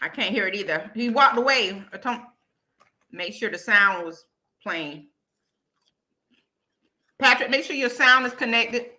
I can't hear it either. He walked away. I told make sure the sound was playing. Patrick, make sure your sound is connected.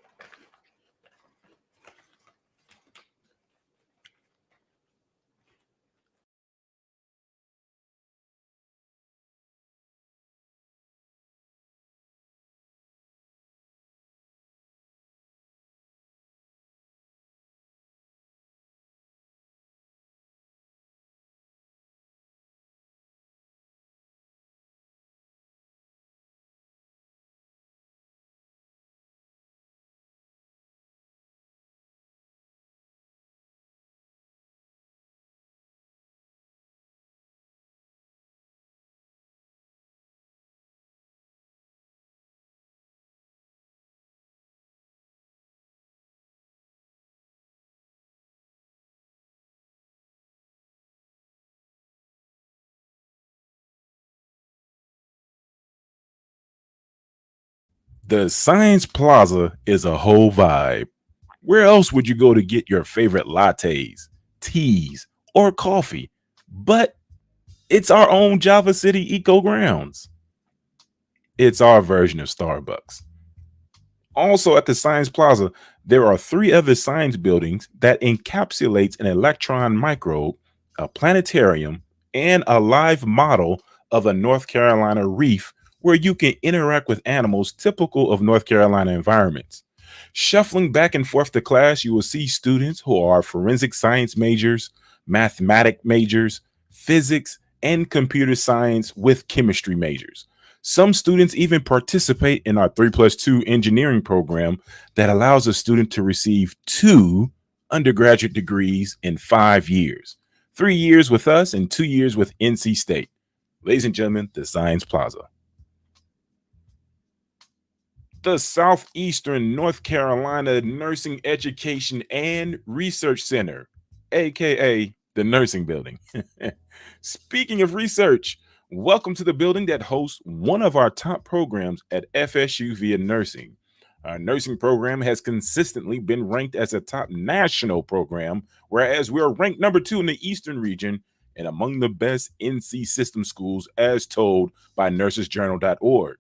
The Science Plaza is a whole vibe. Where else would you go to get your favorite lattes, teas, or coffee? But it's our own Java City Eco Grounds. It's our version of Starbucks. Also at the Science Plaza, there are three other science buildings that encapsulates an electron microbe, a planetarium, and a live model of a North Carolina reef where you can interact with animals typical of North Carolina environments. Shuffling back and forth to class, you will see students who are forensic science majors, mathematic majors, physics, and computer science with chemistry majors. Some students even participate in our 3+2 engineering program that allows a student to receive 2 undergraduate degrees in 5 years. 3 years with us and 2 years with NC State. Ladies and gentlemen, the Science Plaza. The Southeastern North Carolina Nursing Education and Research Center, aka the Nursing Building. Speaking of research, welcome to the building that hosts one of our top programs at FSU via nursing. Our nursing program has consistently been ranked as a top national program, whereas we're ranked number 2 in the Eastern region and among the best NC system schools as told by nursesjournal.org.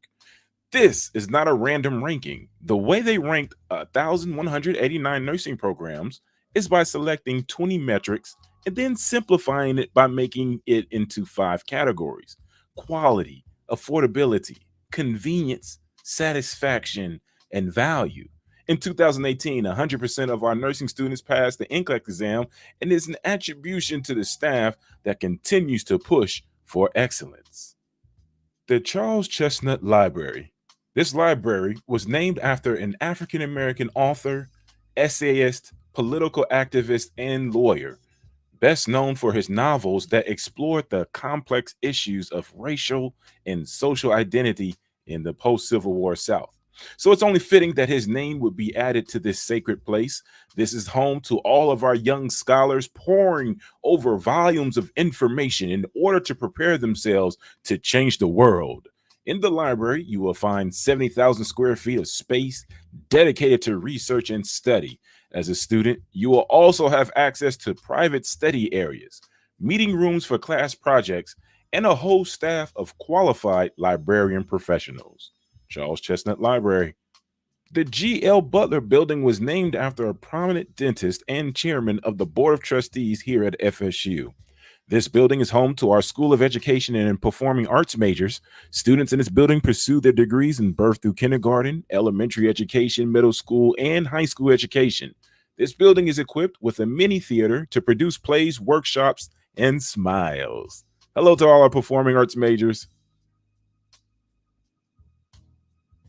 This is not a random ranking. The way they ranked 1,189 nursing programs is by selecting 20 metrics and then simplifying it by making it into 5 categories: quality, affordability, convenience, satisfaction, and value. In 2018, 100% of our nursing students passed the NCLEX exam, and is an attribution to the staff that continues to push for excellence. The Charles Chestnut Library. This library was named after an African American author, essayist, political activist, and lawyer, best known for his novels that explored the complex issues of racial and social identity in the post Civil War South. So it's only fitting that his name would be added to this sacred place. This is home to all of our young scholars poring over volumes of information in order to prepare themselves to change the world. In the library, you will find 70,000 square feet of space dedicated to research and study. As a student, you will also have access to private study areas, meeting rooms for class projects, and a whole staff of qualified librarian professionals. Charles Chestnut Library. The Gl Butler Building was named after a prominent dentist and chairman of the Board of Trustees here at FSU. This building is home to our School of Education and Performing Arts majors. Students in this building pursue their degrees in birth through kindergarten, elementary education, middle school, and high school education. This building is equipped with a mini theater to produce plays, workshops, and smiles. Hello to all our performing arts majors.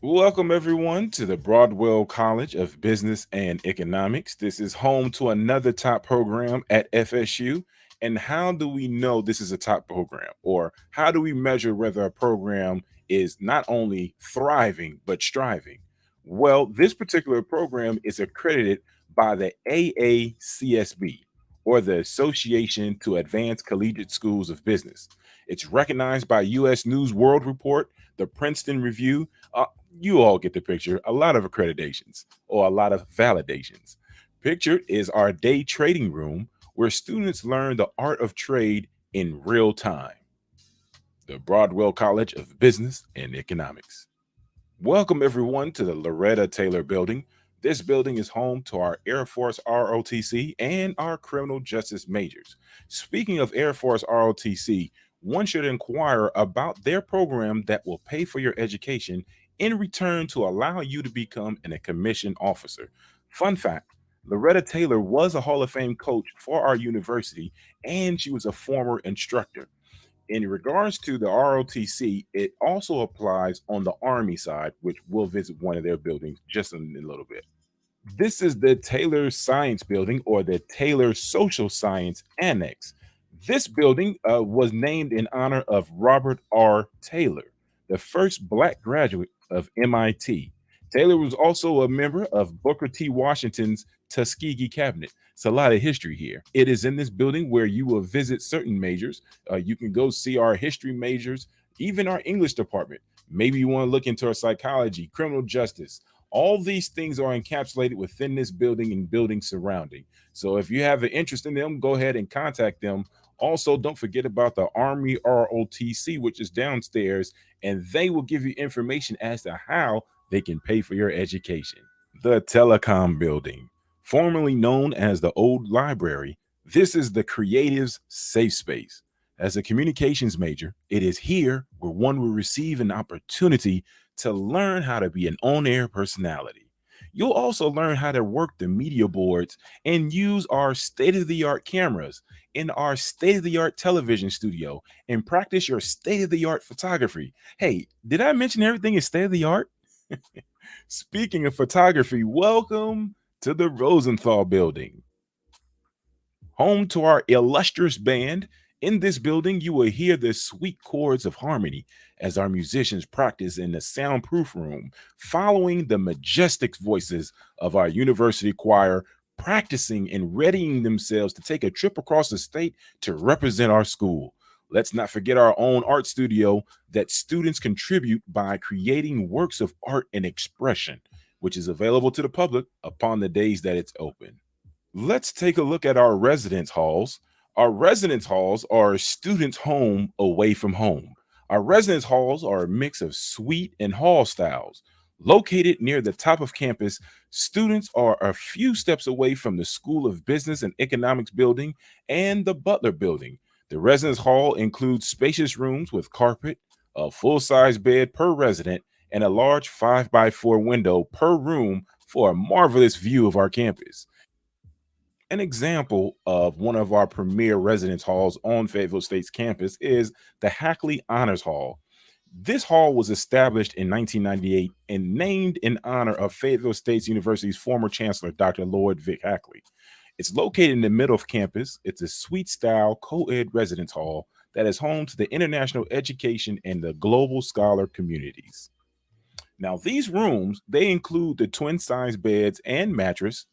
Welcome, everyone, to the Broadwell College of Business and Economics. This is home to another top program at FSU. And how do we know this is a top program? Or how do we measure whether a program is not only thriving, but striving? Well, this particular program is accredited by the AACSB, or the Association to Advance Collegiate Schools of Business. It's recognized by U.S. News World Report, the Princeton Review. You all get the picture. A lot of accreditations or a lot of validations. Pictured is our day trading room, where students learn the art of trade in real time. The Broadwell College of Business and Economics. Welcome, everyone, to the Loretta Taylor Building. This building is home to our Air Force ROTC and our criminal justice majors. Speaking of Air Force ROTC, one should inquire about their program that will pay for your education in return to allow you to become a commissioned officer. Fun fact, Loretta Taylor was a Hall of Fame coach for our university, and she was a former instructor. In regards to the ROTC, it also applies on the Army side, which we'll visit one of their buildings just in a little bit. This is the Taylor Science Building, or the Taylor Social Science Annex. This building was named in honor of Robert R. Taylor, the first Black graduate of MIT. Taylor was also a member of Booker T. Washington's Tuskegee cabinet. It's a lot of history here. It is in this building where you will visit certain majors. You can go see our history majors, even our English department. Maybe you want to look into our psychology, criminal justice. All these things are encapsulated within this building and building surrounding. So if you have an interest in them, go ahead and contact them. Also, don't forget about the Army ROTC, which is downstairs, and they will give you information as to how they can pay for your education. The Telecom Building, formerly known as the Old Library, this is the creative's safe space. As a communications major, it is here where one will receive an opportunity to learn how to be an on-air personality. You'll also learn how to work the media boards and use our state-of-the-art cameras in our state-of-the-art television studio and practice your state-of-the-art photography. Hey, did I mention everything is state-of-the-art? Speaking of photography, welcome to the Rosenthal Building, home to our illustrious band. In this building, you will hear the sweet chords of harmony as our musicians practice in the soundproof room, following the majestic voices of our university choir, practicing and readying themselves to take a trip across the state to represent our school. Let's not forget our own art studio that students contribute by creating works of art and expression, which is available to the public upon the days that it's open. Let's take a look at our residence halls. Our residence halls are a student's home away from home. Our residence halls are a mix of suite and hall styles. Located near the top of campus, students are a few steps away from the School of Business and Economics building and the Butler Building. The residence hall includes spacious rooms with carpet, a full-size bed per resident, and a large 5x4 window per room for a marvelous view of our campus. An example of one of our premier residence halls on Fayetteville State's campus is the Hackley Honors Hall. This hall was established in 1998 and named in honor of Fayetteville State University's former chancellor, Dr. Lord Vic Hackley. It's located in the middle of campus. It's a suite-style co-ed residence hall that is home to the international education and the global scholar communities. Now, these rooms, they include the twin-size beds and mattress,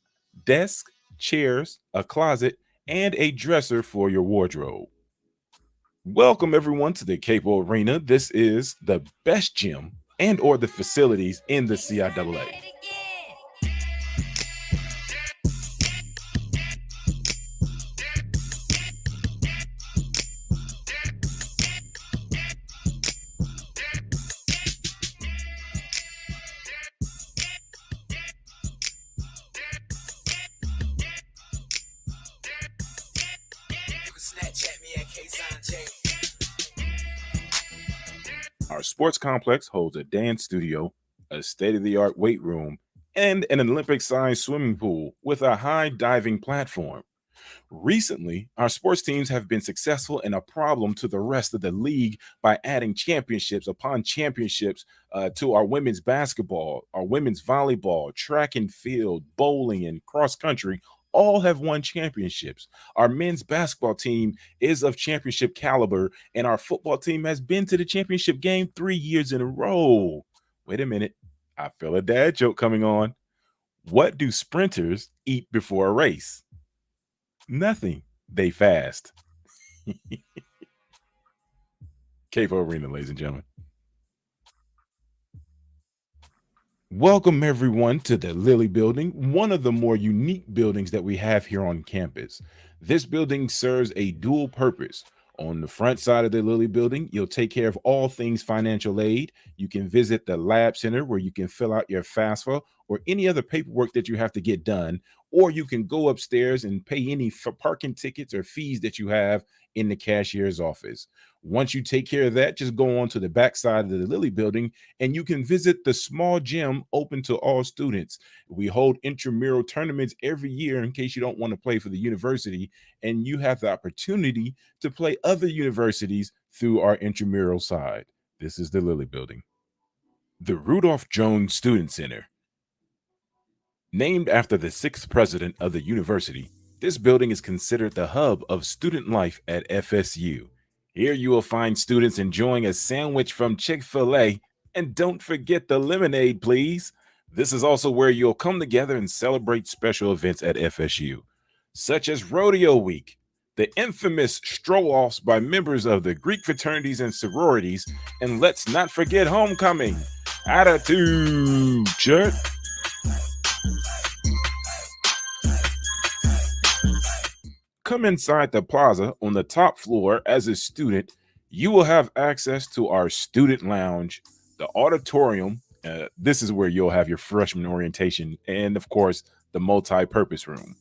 desk, chairs, a closet, and a dresser for your wardrobe. Welcome, everyone, to the Capo Arena. This is the best gym and or the facilities in the CIAA. Our sports complex holds a dance studio, a state-of-the-art weight room, and an Olympic-sized swimming pool with a high diving platform. Recently, our sports teams have been successful and a problem to the rest of the league by adding championships upon championships to our women's basketball, our women's volleyball, track and field, bowling, and cross country. All have won championships. Our men's basketball team is of championship caliber, and our football team has been to the championship game 3 years in a row. Wait a minute. I feel a dad joke coming on. What do sprinters eat before a race? Nothing. They fast. Capo Arena, ladies and gentlemen. Welcome, everyone, to the Lilly Building, one of the more unique buildings that we have here on campus. This building serves a dual purpose. On the front side of the Lilly Building, you'll take care of all things financial aid. You can visit the lab center where you can fill out your FAFSA or any other paperwork that you have to get done, or you can go upstairs and pay any parking tickets or fees that you have in the cashier's office. Once you take care of that, just go on to the back side of the Lilly Building and you can visit the small gym open to all students. We hold intramural tournaments every year in case you don't want to play for the university, and you have the opportunity to play other universities through our intramural side. This is the Lilly Building. The Rudolph Jones Student Center. Named after the 6th president of the university, this building is considered the hub of student life at FSU. Here you will find students enjoying a sandwich from Chick-fil-A, and don't forget the lemonade, please. This is also where you'll come together and celebrate special events at FSU, such as Rodeo Week, the infamous stroll-offs by members of the Greek fraternities and sororities, and let's not forget homecoming. Attitude check. Come inside the plaza on the top floor as a student. You will have access to our student lounge, the auditorium. This is where you'll have your freshman orientation, and of course, the multi-purpose room.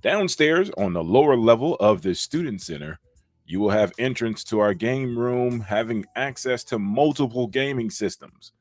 Downstairs on the lower level of the student center, you will have entrance to our game room, having access to multiple gaming systems.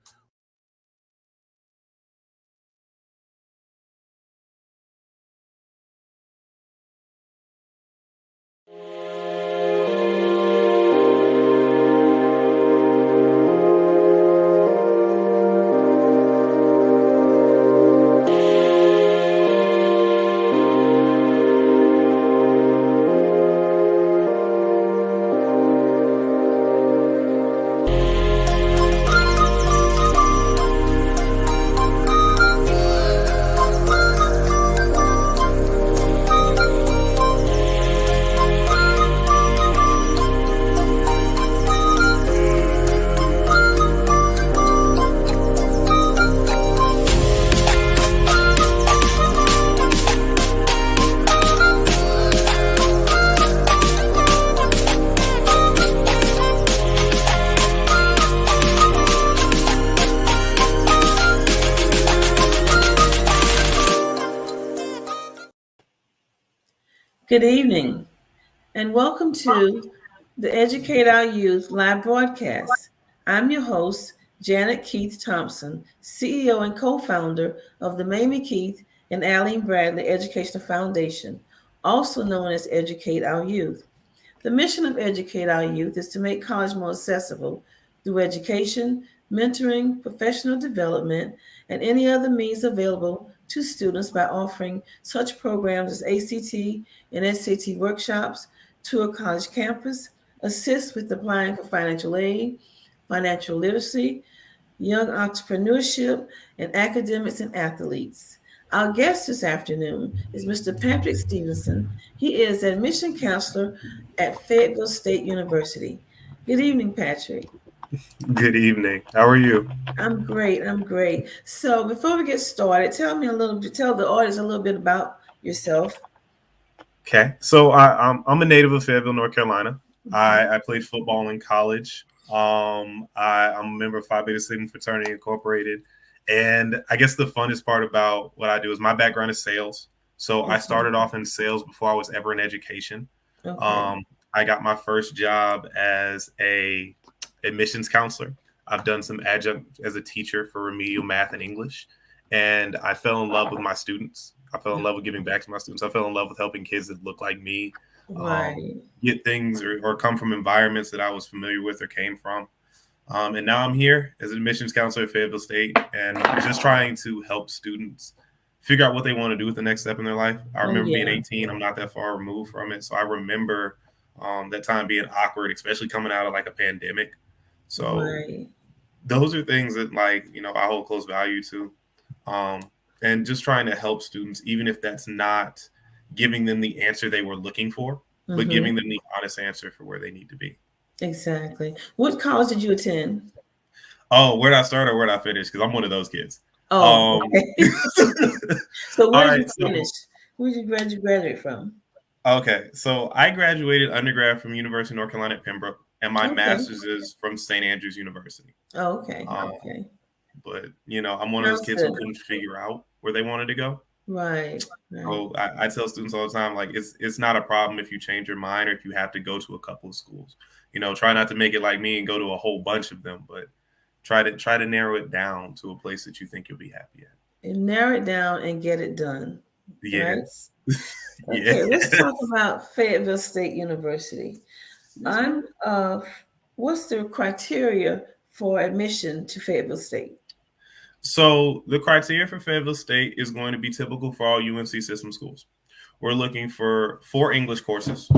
Good evening, and welcome to the Educate Our Youth live broadcast. I'm your host, Janet Keith Thompson, CEO and co-founder of the Mamie Keith and Alleen Bradley Educational Foundation, also known as Educate Our Youth. The mission of Educate Our Youth is to make college more accessible through education, mentoring, professional development, and any other means available to students by offering such programs as ACT and SAT workshops, tour college campus, assist with applying for financial aid, financial literacy, young entrepreneurship, and academics and athletes. Our guest this afternoon is Mr. Patrick Stevenson. He is admission counselor at Fayetteville State University. Good evening, Patrick. Good evening. How are you? I'm great. So before we get started, tell the audience a little bit about yourself. Okay. So I'm a native of Fayetteville, North Carolina. I played football in college. I'm a member of Phi Beta Sigma Fraternity Incorporated. And I guess the funnest part about what I do is my background is sales. So I started off in sales before I was ever in education. Okay. I got my first job as a admissions counselor. I've done some adjunct as a teacher for remedial math and English. And I fell in love with my students. I fell in love with giving back to my students. I fell in love with helping kids that look like me, get things or come from environments that I was familiar with or came from. And now I'm here as an admissions counselor at Fayetteville State and just trying to help students figure out what they want to do with the next step in their life. I remember being 18. I'm not that far removed from it. So I remember that time being awkward, especially coming out of like a pandemic. So those are things that I hold close value to. And just trying to help students, even if that's not giving them the answer they were looking for, but giving them the honest answer for where they need to be. Exactly. What college did you attend? Oh, where did I start or where did I finish? Because I'm one of those kids. Oh, okay. So where did you finish? Where did you graduate from? Okay, so I graduated undergrad from University of North Carolina at Pembroke, and my Okay. master's is from St. Andrews University. Oh, okay. Um, Okay. But I'm one of those Sounds kids who good. couldn't figure out where they wanted to go. Right. Right. So I tell students all the time, like it's not a problem if you change your mind or if you have to go to a couple of schools. Try not to make it like me and go to a whole bunch of them, but try to narrow it down to a place that you think you'll be happy at. And narrow it down and get it done. Yes. Right? Yeah. Okay, let's talk about Fayetteville State University. What's the criteria for admission to Fayetteville State? So the criteria for Fayetteville State is going to be typical for all UNC system schools. We're looking for 4 English courses.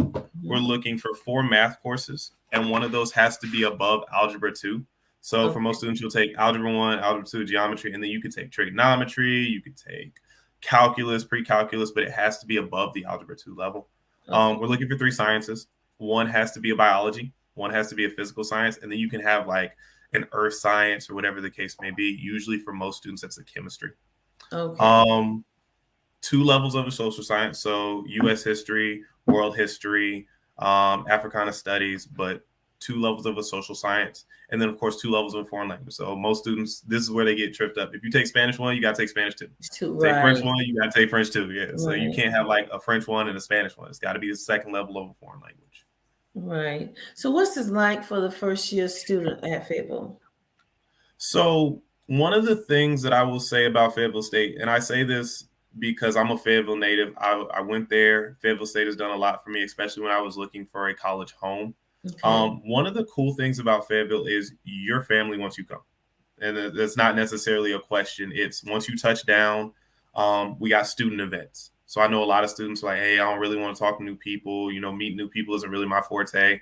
We're looking for 4 math courses, and one of those has to be above Algebra 2. So for most students, you'll take Algebra 1, Algebra 2, Geometry, and then you could take Trigonometry, you could take Calculus, Pre-Calculus, but it has to be above the Algebra 2 level. We're looking for 3 sciences. One has to be a biology, one has to be a physical science, and then you can have like an earth science or whatever the case may be. Usually for most students, that's a chemistry. Okay. 2 levels of a social science, so U.S. history, world history, Africana studies, but 2 levels of a social science, and then of course 2 levels of a foreign language. So most students, this is where they get tripped up. If you take Spanish 1, you got to take Spanish 2. Take French 1, you got to take French 2. Yeah, so you can't have like a French 1 and a Spanish 1. It's got to be the second level of a foreign language. Right. So what's this like for the first year student at Fayetteville? So one of the things that I will say about Fayetteville State, and I say this because I'm a Fayetteville native, I went there. Fayetteville State has done a lot for me, especially when I was looking for a college home. Okay. One of the cool things about Fayetteville is your family once you come. And that's not necessarily a question. It's once you touch down, we got student events. So I know a lot of students are like, hey, I don't really want to talk to new people. Meet new people isn't really my forte.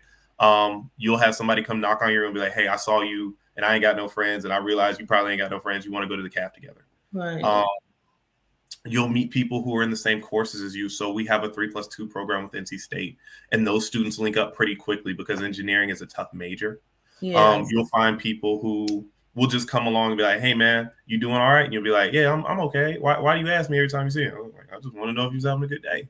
You'll have somebody come knock on your room and be like, hey, I saw you and I ain't got no friends. And I realize you probably ain't got no friends. You want to go to the caf together. Right. You'll meet people who are in the same courses as you. So we have a 3+2 program with NC State, and those students link up pretty quickly because engineering is a tough major. Yes. You'll find people who will just come along and be like, hey, man, you doing all right? And you'll be like, yeah, I'm okay. Why do you ask me every time you see me? I just want to know if you're having a good day.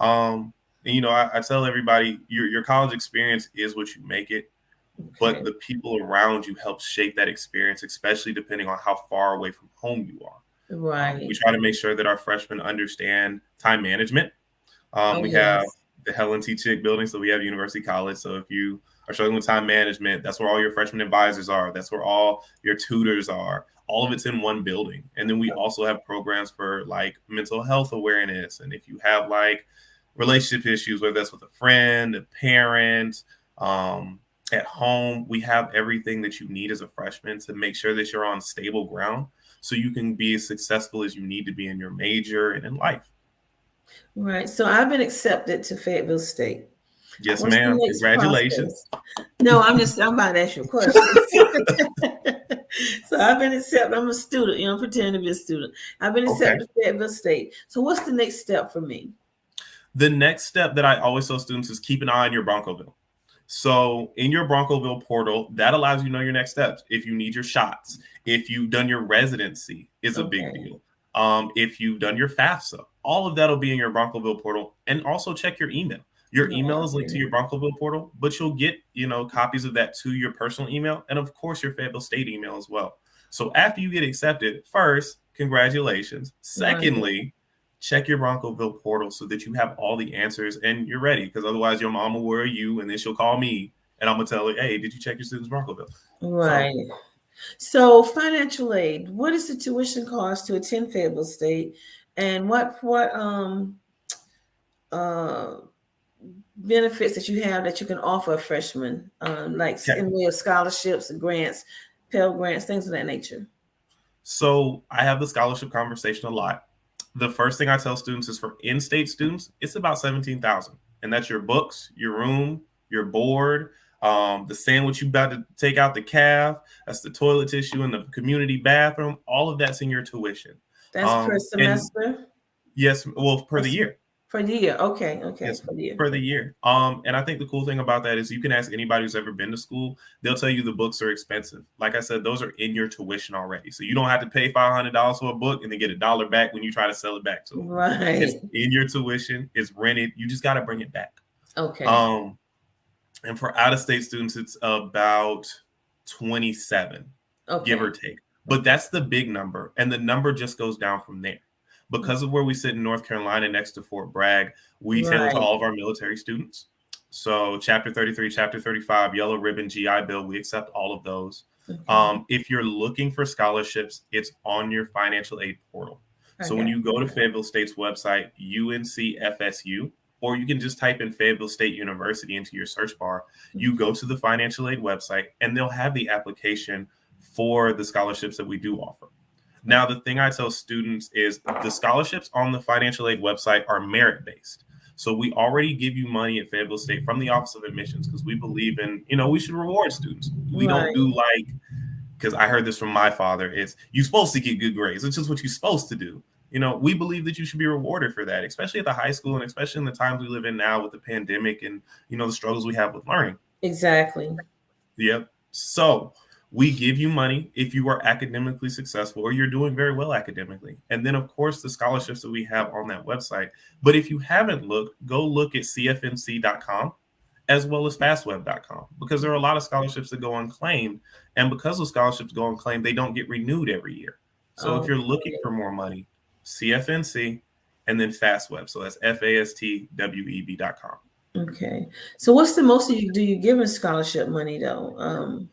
And, I tell everybody your college experience is what you make it. Okay. But the people around you help shape that experience, especially depending on how far away from home you are. Right. We try to make sure that our freshmen understand time management. We have the Helen T. Chick building, so we have University College. So if you are struggling with time management, that's where all your freshman advisors are. That's where all your tutors are. All of it's in one building. And then we also have programs for like mental health awareness. And if you have like relationship issues, whether that's with a friend, a parent, at home, we have everything that you need as a freshman to make sure that you're on stable ground so you can be as successful as you need to be in your major and in life. Right. So I've been accepted to Fayetteville State. Yes, ma'am. Congratulations. Process? No, I'm about to ask you a question. So I've been accepted. I'm a student, I'm pretending to be a student. I've been accepted to Fayetteville State. So what's the next step for me? The next step that I always tell students is keep an eye on your Broncoville. So in your Broncoville portal, that allows you to know your next steps. If you need your shots, if you've done your residency is a big deal. If you've done your FAFSA, all of that will be in your Broncoville portal. And also check your email. Your email is linked to your Broncoville portal, but you'll get, copies of that to your personal email. And of course, your Fayetteville State email as well. So after you get accepted, first, congratulations. Secondly, check your Broncoville portal so that you have all the answers and you're ready. Because otherwise your mom will worry you and then she'll call me and I'm going to tell her, hey, did you check your student's Broncoville? Right. So financial aid, what is the tuition cost to attend Fayetteville State? And what benefits that you have that you can offer a freshman, in way of scholarships and grants, Pell Grants, things of that nature? So I have the scholarship conversation a lot. The first thing I tell students is for in-state students, it's about $17,000. And that's your books, your room, your board, the sandwich you about to take out the calf, that's the toilet tissue in the community bathroom. All of that's in your tuition. That's per semester? Yes. Well, per the year. For the year. Okay. Yes, For the year. for the year. And I think the cool thing about that is you can ask anybody who's ever been to school. They'll tell you the books are expensive. Like I said, those are in your tuition already. So you don't have to pay $500 for a book and then get $1 back when you try to sell it back to them. Right. It's in your tuition. It's rented. You just got to bring it back. Okay. And for out-of-state students, it's about 27, give or take. But that's the big number. And the number just goes down from there. Because of where we sit in North Carolina next to Fort Bragg, we tailor to all of our military students. So Chapter 33, Chapter 35, Yellow Ribbon, GI Bill, we accept all of those. Okay. If you're looking for scholarships, it's on your financial aid portal. So when you go to Fayetteville State's website, UNCFSU, or you can just type in Fayetteville State University into your search bar, you go to the financial aid website, and they'll have the application for the scholarships that we do offer. Now, the thing I tell students is the scholarships on the financial aid website are merit-based. So we already give you money at Fayetteville State from the Office of Admissions because we believe in, we should reward students. We don't do because I heard this from my father, it's you're supposed to get good grades. It's just what you're supposed to do. We believe that you should be rewarded for that, especially at the high school and especially in the times we live in now with the pandemic and, the struggles we have with learning. Exactly. Yep. So we give you money if you are academically successful or you're doing very well academically. And then, of course, the scholarships that we have on that website. But if you haven't looked, go look at cfnc.com as well as fastweb.com because there are a lot of scholarships that go unclaimed. And because those scholarships go unclaimed, they don't get renewed every year. So if you're looking for more money, CFNC and then FastWeb. So that's FASTWEB.com. Okay. So what's the most do you give in scholarship money though?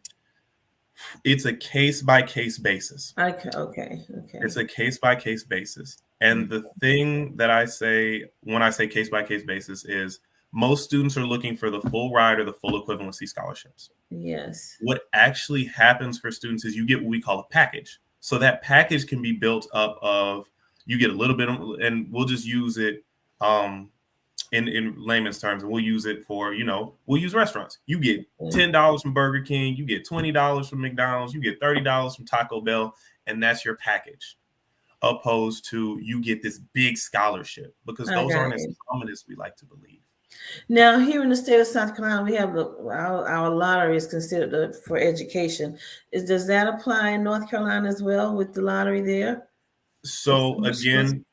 It's a case-by-case basis. Okay. It's a case-by-case basis. And the thing that I say when I say case-by-case basis is most students are looking for the full ride or the full equivalency scholarships. Yes. What actually happens for students is you get what we call a package. So that package can be built up of you get a little bit, and we'll just use it in layman's terms, and we'll use it for, we'll use restaurants. You get $10 from Burger King, you get $20 from McDonald's, you get $30 from Taco Bell, and that's your package. Opposed to you get this big scholarship because those aren't as common as we like to believe. Now, here in the state of South Carolina, we have our lottery is considered for education. Does that apply in North Carolina as well with the lottery there? So again,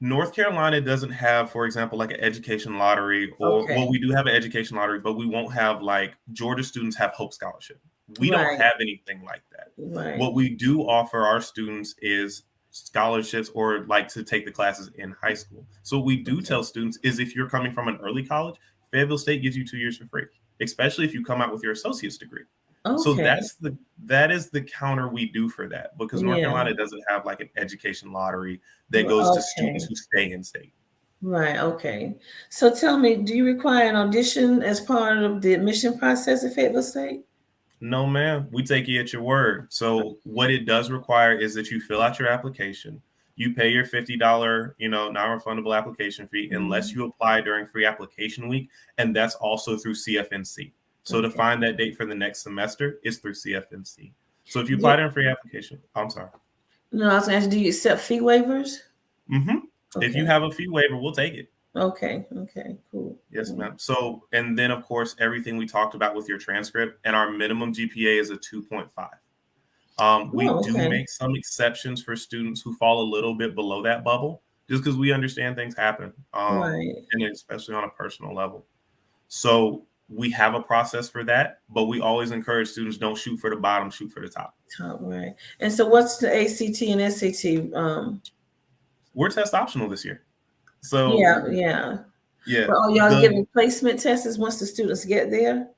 North Carolina doesn't have, for example, like an education lottery or well, we do have an education lottery, but we won't have like Georgia students have Hope Scholarship. We don't have anything like that. Right. What we do offer our students is scholarships or like to take the classes in high school. So what we do tell students is if you're coming from an early college, Fayetteville State gives you 2 years for free, especially if you come out with your associate's degree. Okay. So that is the counter we do for that because North Carolina doesn't have like an education lottery that goes to students who stay in state. Right. Okay. So tell me, do you require an audition as part of the admission process at Fayetteville State? No, ma'am. We take you at your word. So what it does require is that you fill out your application. You pay your $50, non-refundable application fee unless you apply during free application week. And that's also through CFNC. So to find that date for the next semester is through CFNC. So if you apply during free application, I'm sorry. No, I was going to ask, do you accept fee waivers? Mm-hmm. Okay. If you have a fee waiver, we'll take it. Okay, cool. Yes, ma'am. So, and then of course, everything we talked about with your transcript and our minimum GPA is a 2.5. We do make some exceptions for students who fall a little bit below that bubble, just because we understand things happen, and especially on a personal level. So we have a process for that, but we always encourage students don't shoot for the bottom, shoot for the top. Right. And so what's the ACT and SAT? We're test optional this year. So yeah. Well, y'all giving placement tests once the students get there?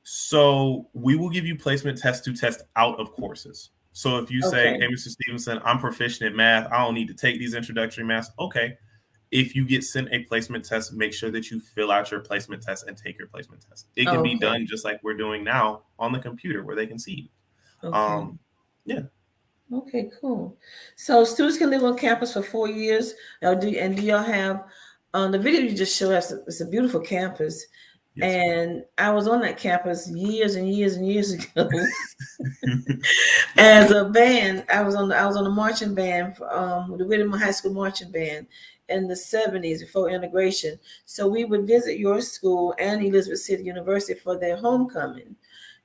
So we will give you placement tests to test out of courses. So if you say, hey, Mr. Stevenson, I'm proficient at math, I don't need to take these introductory maths. Okay. If you get sent a placement test, make sure that you fill out your placement test and take your placement test. It can be done just like we're doing now on the computer where they can see you. Okay, cool. So students can live on campus for 4 years. Do y'all have the video you just showed us? It's a beautiful campus. Yes. And I was on that campus years and years and years ago. As a band, I was on the marching band, the Whittier High School marching band in the 70s before integration. So we would visit your school and Elizabeth City University for their homecoming.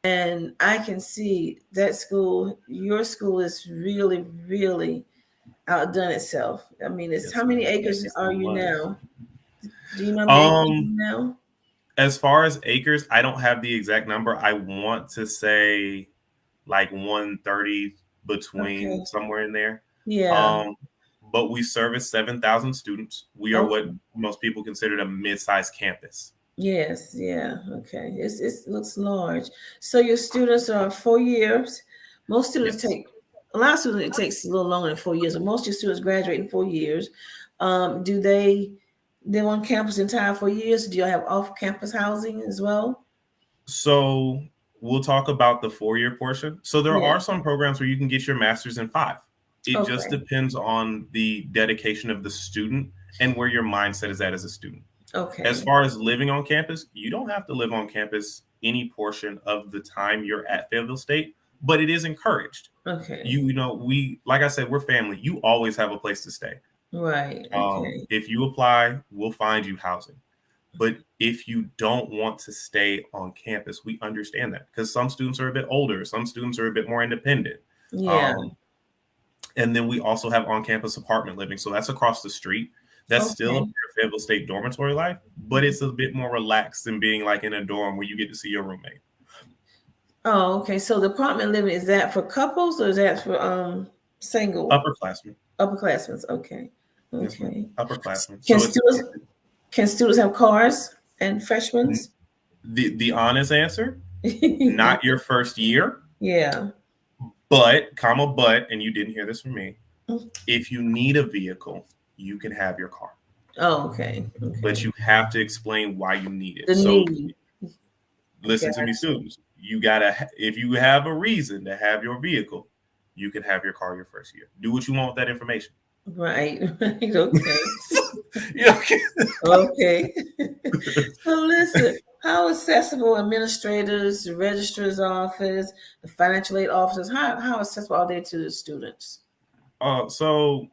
And I can see that school, your school is really, really outdone itself. I mean, it's Yes, how many ma'am. acres Thank you so are you much. now? Do you know how many acres now? As far as acres, I don't have the exact number. I want to say like 130 between somewhere in there. Yeah. But we service 7,000 students. We are what most people consider a mid-sized campus. Yes. Yeah. Okay. It looks large. So your students are 4 years. Most students take a lot of students. It takes a little longer than 4 years, but most of your students graduate in 4 years. Do they live on campus the entire 4 years? Do you have off-campus housing as well? So we'll talk about the 4-year portion. So there are some programs where you can get your master's in 5. It just depends on the dedication of the student and where your mindset is at as a student. Okay. As far as living on campus, you don't have to live on campus any portion of the time you're at Fayetteville State, but it is encouraged. Okay. You know, we, like I said, we're family. You always have a place to stay. Right. Okay. If you apply, we'll find you housing. But if you don't want to stay on campus, we understand that because some students are a bit older. Some students are a bit more independent. Yeah. And then we also have on-campus apartment living. So that's across the street. That's still a Fayetteville State dormitory life, but it's a bit more relaxed than being like in a dorm where you get to see your roommate. Oh, okay. So the apartment living, is that for couples or is that for single? Upperclassmen. Upperclassmen. Okay. Yes, Okay. upperclassmen. Can students have cars and freshmen? The honest answer, not your first year. Yeah. But, and you didn't hear this from me, if you need a vehicle, you can have your car. Oh, okay. But you have to explain why you need it. Listen to me, students. You gotta, if you have a reason to have your vehicle, you can have your car your first year. Do what you want with that information. Right. Okay. Okay. Okay. So listen, how accessible administrators, the registrar's office, the financial aid officers, how accessible are they to the students? So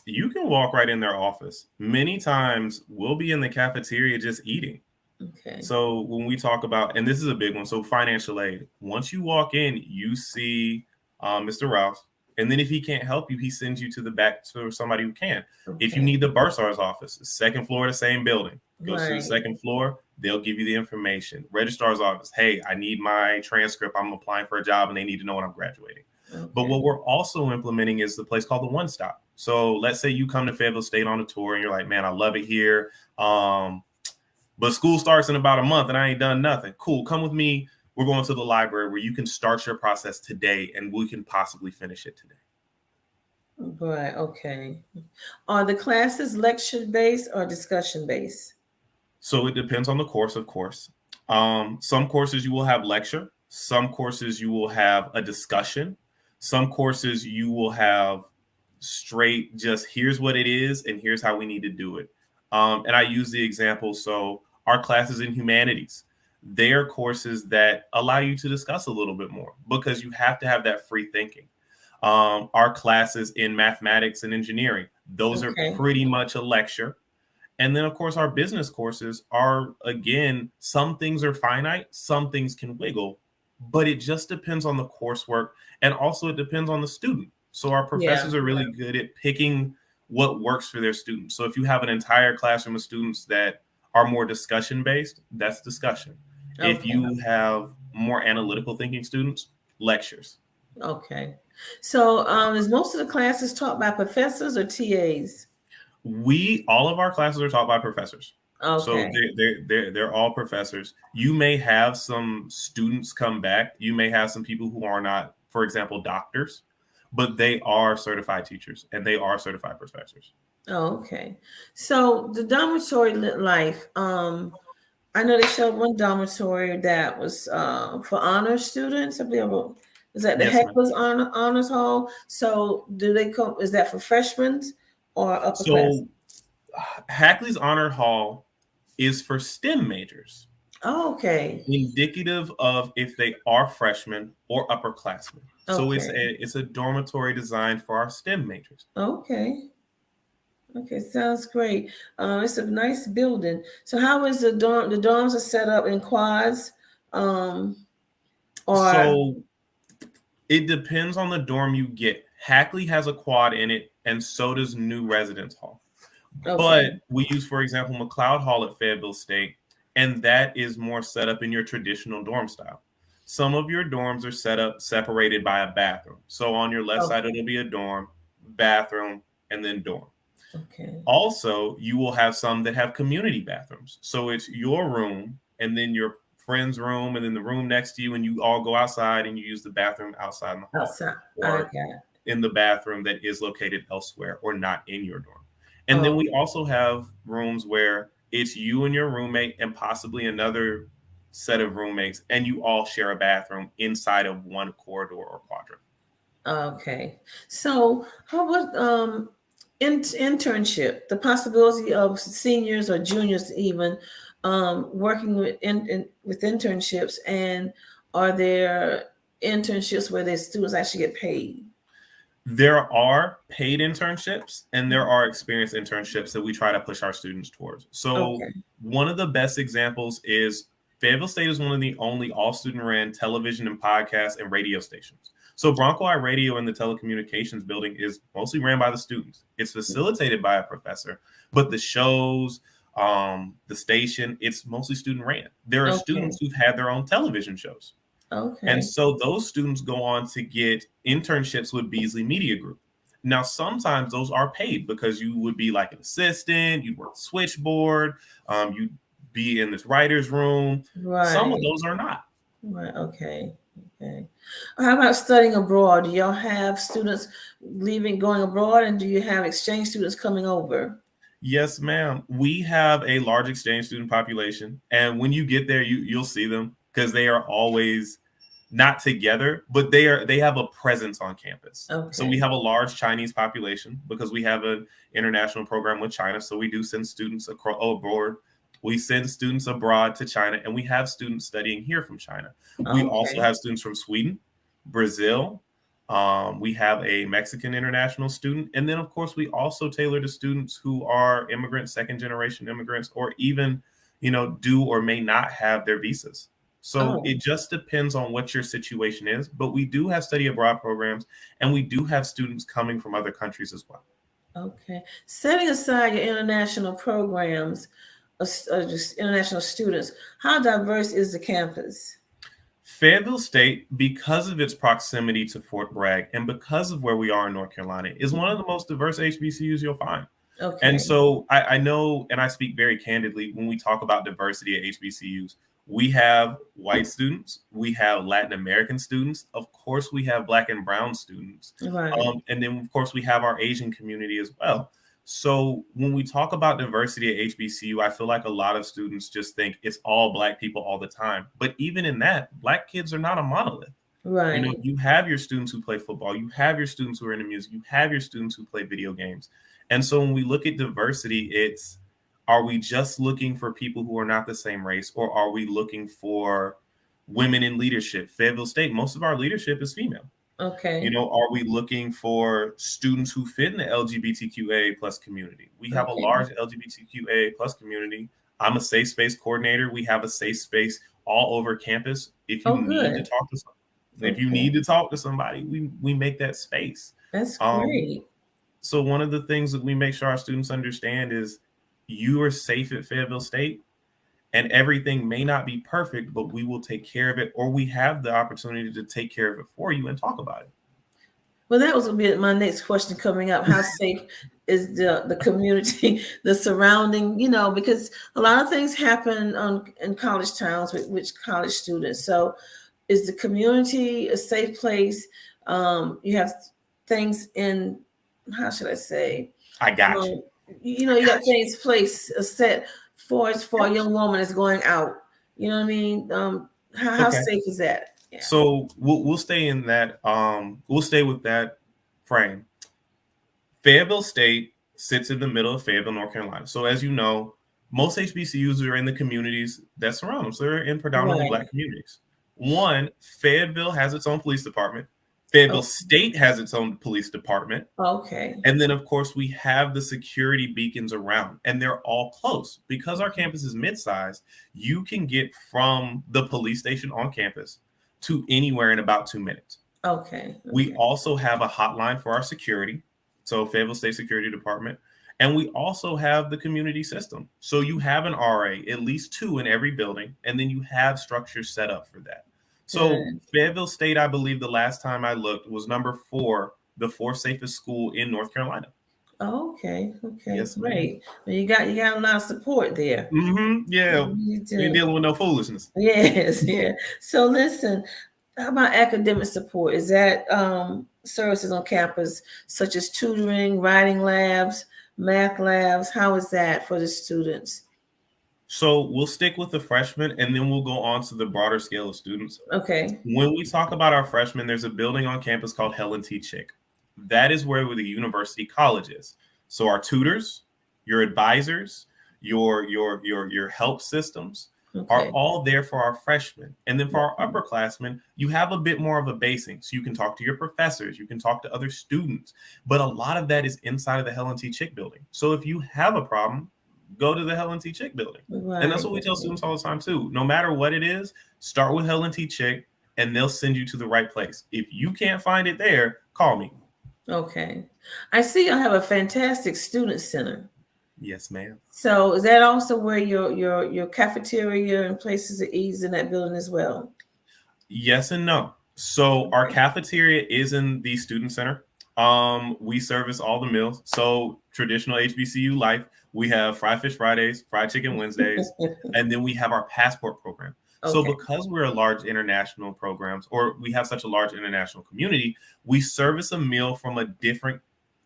you can walk right in their office. Many times we'll be in the cafeteria just eating. Okay. So when we talk about, and this is a big one, so financial aid, once you walk in, you see Mr. Rouse. And then if he can't help you, he sends you to the back to somebody who can. Okay. If you need the bursar's office, second floor of the same building, go to the second floor, they'll give you the information. Registrar's office, hey, I need my transcript. I'm applying for a job and they need to know when I'm graduating. Okay. But what we're also implementing is the place called the One Stop. So let's say you come to Fayetteville State on a tour and you're like, man, I love it here. But school starts in about a month and I ain't done nothing. Cool, come with me. We're going to the library where you can start your process today and we can possibly finish it today. Right. Okay. Are the classes lecture-based or discussion-based? So it depends on the course, of course. Some courses you will have lecture. Some courses you will have a discussion. Some courses you will have straight just here's what it is and here's how we need to do it. And I use the example. So our classes in humanities, they are courses that allow you to discuss a little bit more because you have to have that free thinking. Our classes in mathematics and engineering, those are pretty much a lecture. And then, of course, our business courses are, again, some things are finite, some things can wiggle, but it just depends on the coursework. And also it depends on the student. So our professors are really good at picking what works for their students. So if you have an entire classroom of students that are more discussion based, that's discussion. Okay. If you have more analytical thinking students, lectures. Okay. So is most of the classes taught by professors or TAs? All of our classes are taught by professors. Okay. So they're all professors. You may have some students come back. You may have some people who are not, for example, doctors, but they are certified teachers and they are certified professors. Oh, okay. So the dormitory life, I know they showed one dormitory that was for honor students. Is that the Hackley's honors hall? So do they come? Is that for freshmen or upper class? So Hackley's honor hall is for STEM majors. Oh, okay. indicative of if they are freshmen or upperclassmen. So Okay. it's a dormitory designed for our STEM majors. Okay. Okay, sounds great. It's a nice building. So how is the dorm? The dorms are set up in quads, or So it depends on the dorm you get. Hackley has a quad in it, and so does New Residence Hall. okay. But we use, for example, McLeod Hall at Fayetteville State, and that is more set up in your traditional dorm style. Some of your dorms are set up separated by a bathroom. So on your left side, it'll be a dorm, bathroom, and then dorm. Okay. Also, you will have some that have community bathrooms. So it's your room and then your friend's room and then the room next to you, and you all go outside and you use the bathroom outside in the hall. Outside. Or Okay. in the bathroom that is located elsewhere or not in your dorm. And then we also have rooms where it's you and your roommate and possibly another set of roommates, and you all share a bathroom inside of one corridor or quadrant. Okay. So how about internship? The possibility of seniors or juniors even working with with internships, and are there internships where the students actually get paid? There are paid internships and there are experienced internships that we try to push our students towards. So one of the best examples is Fayetteville State is one of the only all-student ran television and podcast and radio stations. So Bronco Eye Radio in the Telecommunications Building is mostly ran by the students. It's facilitated by a professor, but the shows, the station, it's mostly student ran. There are students who've had their own television shows. Okay. And so those students go on to get internships with Beasley Media Group. Now, sometimes those are paid because you would be like an assistant, you'd work switchboard, you'd be in this writer's room. Right. Some of those are not. Right. Okay. Okay. How about studying abroad? Do y'all have students going abroad, and do you have exchange students coming over? Yes, ma'am. We have a large exchange student population. And when you get there, you'll see them because they are always not together, but they have a presence on campus. Okay. So we have a large Chinese population because we have an international program with China. So we do send students abroad. We send students abroad to China, and we have students studying here from China. We also have students from Sweden, Brazil. We have a Mexican international student. And then, of course, we also tailor to students who are immigrants, second-generation immigrants, or even, do or may not have their visas. So it just depends on what your situation is. But we do have study abroad programs, and we do have students coming from other countries as well. Okay. Setting aside your international programs, just international students, how diverse is the campus? Fayetteville State, because of its proximity to Fort Bragg and because of where we are in North Carolina, is one of the most diverse HBCUs you'll find. Okay. And so I know, and I speak very candidly, when we talk about diversity at HBCUs, we have white students, we have Latin American students, of course we have Black and brown students, right. And then of course we have our Asian community as well. So when we talk about diversity at HBCU, I feel like a lot of students just think it's all Black people all the time. But even in that, Black kids are not a monolith. Right. You have your students who play football, you have your students who are into music, you have your students who play video games. And so when we look at diversity, are we just looking for people who are not the same race, or are we looking for women in leadership? Fayetteville State, most of our leadership is female. Okay. Are we looking for students who fit in the LGBTQA plus community? We have a large LGBTQA plus community. I'm a safe space coordinator. We have a safe space all over campus. If you need to talk to somebody, if you need to talk to somebody, we make that space. That's great. So one of the things that we make sure our students understand is you are safe at Fayetteville State. And everything may not be perfect, but we will take care of it, or we have the opportunity to take care of it for you and talk about it. Well, that was going to be my next question coming up. How safe is the community, the surrounding, because a lot of things happen in college towns with college students. So is the community a safe place? You have things in, how should I say? I got you. You got things set for a young woman that's going out. You know what I mean? How safe is that? Yeah. So we'll stay in that. We'll stay with that frame. Fayetteville State sits in the middle of Fayetteville, North Carolina. So as you know, Most HBCUs are in the communities that surround them. So they're in predominantly Black communities. One, Fayetteville has its own police department. Fayetteville State has its own police department. Okay. And then, of course, we have the security beacons around, and they're all close. Because our campus is mid-sized, you can get from the police station on campus to anywhere in about 2 minutes. Okay. We also have a hotline for our security, so Fayetteville State Security Department. And we also have the community system. So you have an RA, at least 2 in every building, and then you have structures set up for that. So Fayetteville State, I believe the last time I looked, was number 4, the 4th safest school in North Carolina. Oh, okay. Yes, Great. Well, you got a lot of support there. Yeah, you're dealing with no foolishness. Yes, yeah. So listen, how about academic support? Is that services on campus such as tutoring, writing labs, math labs? How is that for the students? So we'll stick with the freshmen, and then we'll go on to the broader scale of students. Okay. When we talk about our freshmen, there's a building on campus called Helen T. Chick. That is where the university college is. So our tutors, your advisors, your help systems are all there for our freshmen. And then for our upperclassmen, you have a bit more of a basing. So you can talk to your professors, you can talk to other students, but a lot of that is inside of the Helen T. Chick building. So if you have a problem, go to the Helen T. Chick building. And that's what we tell students all the time too. No matter what it is, start with Helen T. Chick and they'll send you to the right place. If you can't find it there, call me. Okay. I see you have a fantastic student center. Yes, ma'am. So is that also where your cafeteria and places to eat in that building as well? Yes and no. So our cafeteria is in the student center. We service all the meals. So traditional HBCU life, we have fried fish Fridays, fried chicken Wednesdays, and then we have our passport program. So because we're a large international programs, or we have such a large international community, we service a meal from a different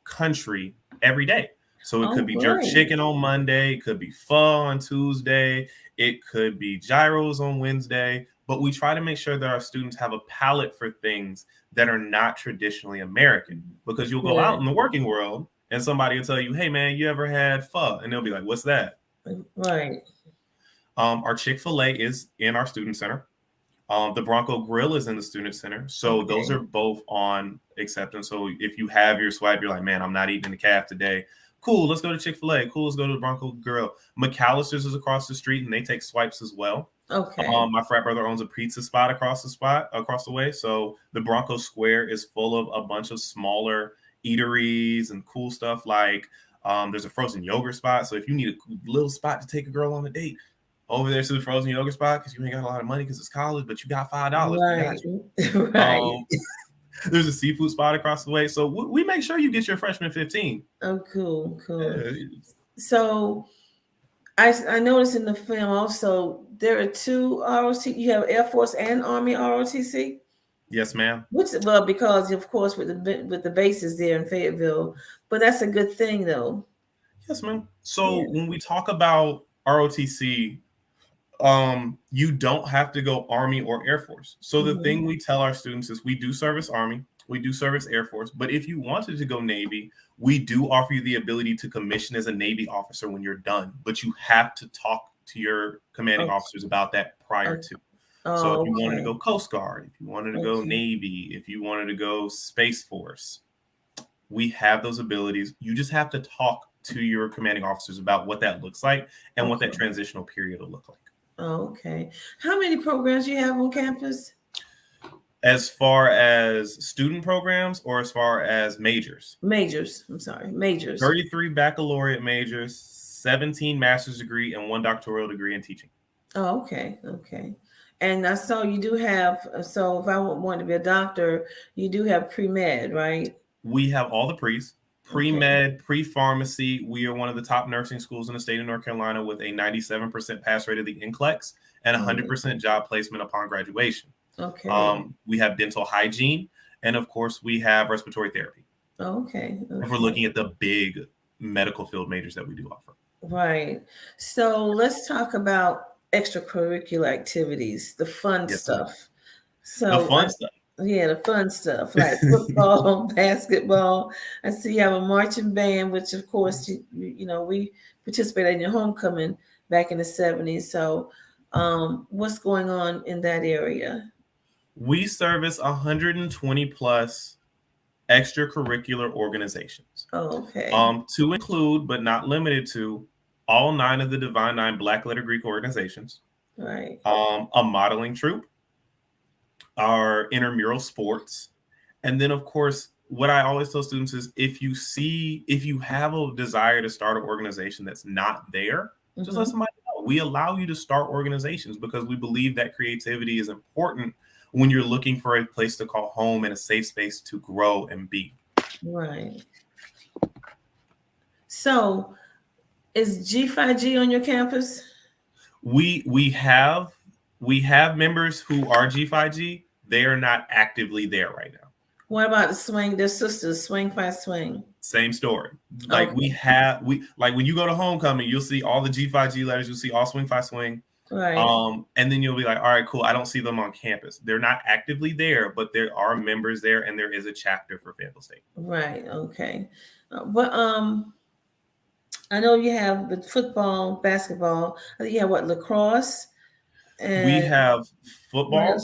country every day. So it could be jerk chicken on Monday, it could be pho on Tuesday, it could be gyros on Wednesday, but we try to make sure that our students have a palate for things that are not traditionally American, because you'll go out in the working world and somebody will tell you, hey man, you ever had pho? And they'll be like, what's that? Right. Our Chick-fil-A is in our student center. The Bronco Grill is in the student center. So those are both on acceptance. So if you have your swipe, you're like, man, I'm not eating the calf today. Cool, let's go to Chick-fil-A. Cool, let's go to the Bronco Grill. McAllister's is across the street, and they take swipes as well. Okay. My frat brother owns a pizza spot across the way. So the Bronco Square is full of a bunch of smaller eateries and cool stuff. Like there's a frozen yogurt spot. So if you need a little spot to take a girl on a date, over there to the frozen yogurt spot because you ain't got a lot of money because it's college, but you got $5. Right. There's a seafood spot across the way. So we make sure you get your freshman 15. Oh, cool. So I noticed in the film also there are 2 ROTC. You have Air Force and Army ROTC. Yes, ma'am. Well, because of course with the bases there in Fayetteville, but that's a good thing though. Yes, ma'am. So when we talk about ROTC, you don't have to go Army or Air Force. So the thing we tell our students is we do service Army, we do service Air Force, but if you wanted to go Navy, we do offer you the ability to commission as a Navy officer when you're done, but you have to talk to your commanding officers about that prior to. So if you wanted to go Coast Guard, if you wanted to go Navy, if you wanted to go Space Force, we have those abilities. You just have to talk to your commanding officers about what that looks like and what that transitional period will look like. Okay. How many programs do you have on campus? As far as student programs or as far as majors? Majors. 33 baccalaureate majors, 17 master's degree, and 1 doctoral degree in teaching. Oh, okay. And I saw you do have, so if I want to be a doctor, you do have pre-med, right? We have all the pre's. Pre-med, pre-pharmacy. We are one of the top nursing schools in the state of North Carolina with a 97% pass rate of the NCLEX and 100% job placement upon graduation. Okay. We have dental hygiene, and of course, we have respiratory therapy. Okay. If we're looking at the big medical field majors that we do offer. Right. So let's talk about extracurricular activities, the fun stuff. So the fun stuff. Yeah, the fun stuff like football, basketball. I see you have a marching band, which of course we participated in your homecoming back in the 70s. So what's going on in that area? We service 120 plus extracurricular organizations. Oh, okay. To include, but not limited to, all 9 of the Divine 9 Black Letter Greek organizations. Right. A modeling troupe, our intramural sports, and then of course, what I always tell students is if you have a desire to start an organization that's not there, just let somebody know. We allow you to start organizations because we believe that creativity is important when you're looking for a place to call home and a safe space to grow and be. Right. So is G5G on your campus? We have members who are G5G. They are not actively there right now. What about the swing? Their sisters, Swing Fi Swing. Same story. Like we like when you go to homecoming, you'll see all the G5G letters. You'll see all Swing Fi Swing. Right. And then you'll be like, all right, cool. I don't see them on campus. They're not actively there, but there are members there, and there is a chapter for Fayetteville State. Right. Okay. But I know you have the football, basketball. I think you have lacrosse. And we have football,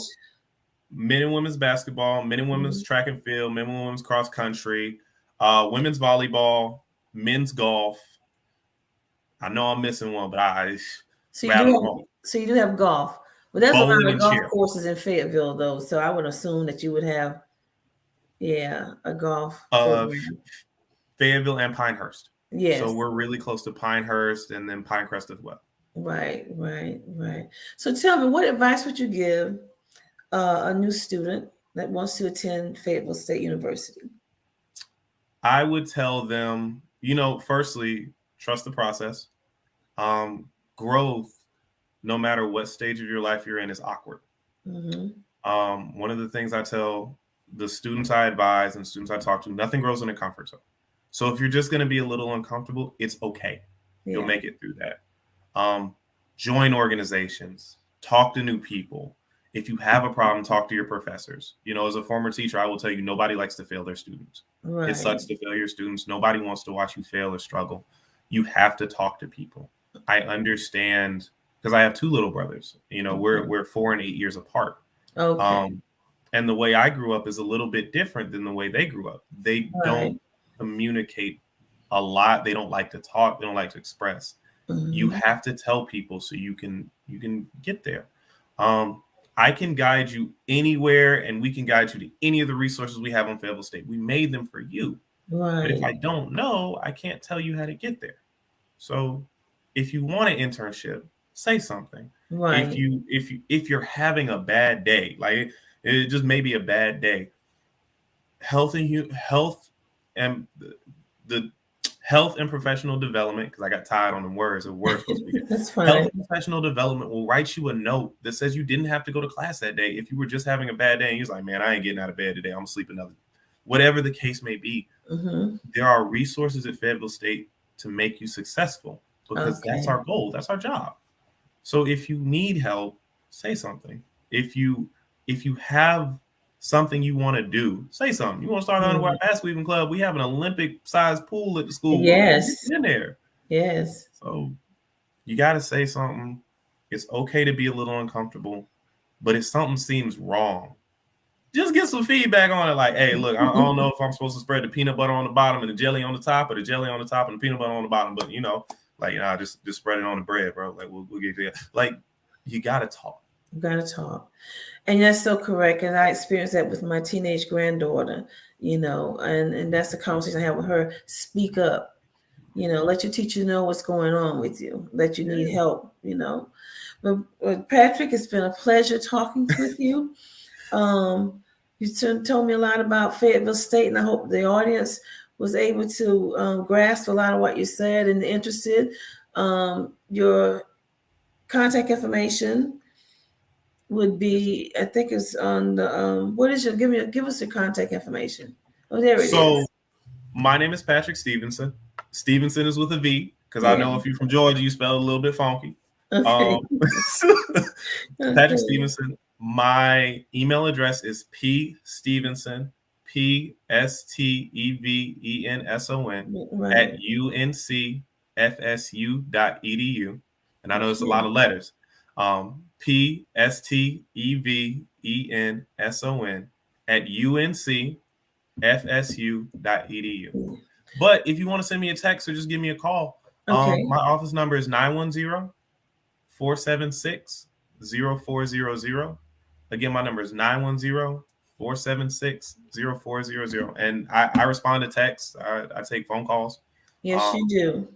men and women's basketball, men and women's track and field, men and women's cross country, women's volleyball, men's golf. I know I'm missing one, but So you do have golf. Well, there's a lot of golf courses in Fayetteville, though. So I would assume that you would have, a golf program. Fayetteville and Pinehurst. Yes. So we're really close to Pinehurst and then Pinecrest as well. Right. So tell me, what advice would you give a new student that wants to attend Fayetteville State University? I would tell them, firstly, trust the process. Growth, no matter what stage of your life you're in, is awkward. One of the things I tell the students I advise and students I talk to, nothing grows in a comfort zone. So if you're just going to be a little uncomfortable, it's okay. You'll make it through that. Join organizations, talk to new people. If you have a problem, talk to your professors. As a former teacher, I will tell you, nobody likes to fail their students. Right. It sucks to fail your students. Nobody wants to watch you fail or struggle. You have to talk to people. I understand because I have 2 little brothers. We're 4 and 8 years apart. Okay. And the way I grew up is a little bit different than the way they grew up. They don't communicate a lot. They don't like to talk. They don't like to express. You have to tell people so you can get there. I can guide you anywhere, and we can guide you to any of the resources we have on Fayetteville State. We made them for you. Right. But if I don't know, I can't tell you how to get there. So if you want an internship, say something. Right. If you're having a bad day, like it just may be a bad day, health and the health and professional development, because I got tired on the words. That's fine. Health and professional development will write you a note that says you didn't have to go to class that day. If you were just having a bad day and you're like, man, I ain't getting out of bed today, I'm gonna sleep another. Whatever the case may be, there are resources at Fayetteville State to make you successful, because that's our goal. That's our job. So if you need help, say something. If you have something you want to do, say something. You want to start an underwater basketball club? We have an Olympic-sized pool at the school. Yes. In there. Yes. So you got to say something. It's okay to be a little uncomfortable, but if something seems wrong, just get some feedback on it. Like, hey, look, I don't know if I'm supposed to spread the peanut butter on the bottom and the jelly on the top, or the jelly on the top and the peanut butter on the bottom. But just spread it on the bread, bro. Like we'll get there. Like you got to talk. You got to talk. And that's so correct. And I experienced that with my teenage granddaughter, and that's the conversation I have with her. Speak up, let your teacher know what's going on with you, that you need help, But Patrick, it's been a pleasure talking with you. You told me a lot about Fayetteville State, and I hope the audience was able to grasp a lot of what you said and interested. Your contact information would be, I think it's on the, give us your contact information. Oh, there it is. So my name is Patrick Stevenson. Stevenson is with a V, because I know if you're from Georgia, you spell it a little bit funky. Okay. Patrick Stevenson. My email address is pstevenson, PSTEVENSON Right. at uncfsu.edu. And I know it's a lot of letters. PSTEVENSON at uncfsu.edu. But if you want to send me a text or just give me a call, Okay. my office number is 910-476-0400. Again, my number is 910-476-0400. And I respond to texts. I take phone calls. Yes, you do.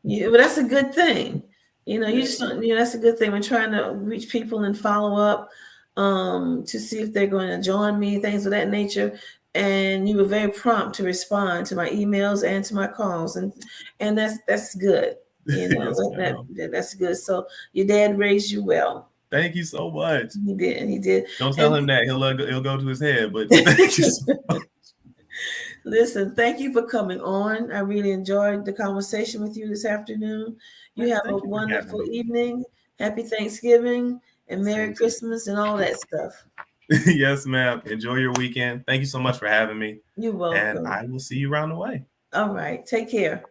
Yeah, but that's a good thing. You just don't, that's a good thing. We're trying to reach people and follow up to see if they're going to join me, things of that nature. And you were very prompt to respond to my emails and to my calls, and that's good. Yes, that's good. So your dad raised you well. Thank you so much. He did. Don't tell him that. He'll go to his head, but thank you so much. Listen, thank you for coming on. I really enjoyed the conversation with you this afternoon. You have a wonderful evening. Happy Thanksgiving and Merry Christmas and all that stuff. Yes, ma'am. Enjoy your weekend. Thank you so much for having me. You're welcome. And I will see you around the way. All right. Take care.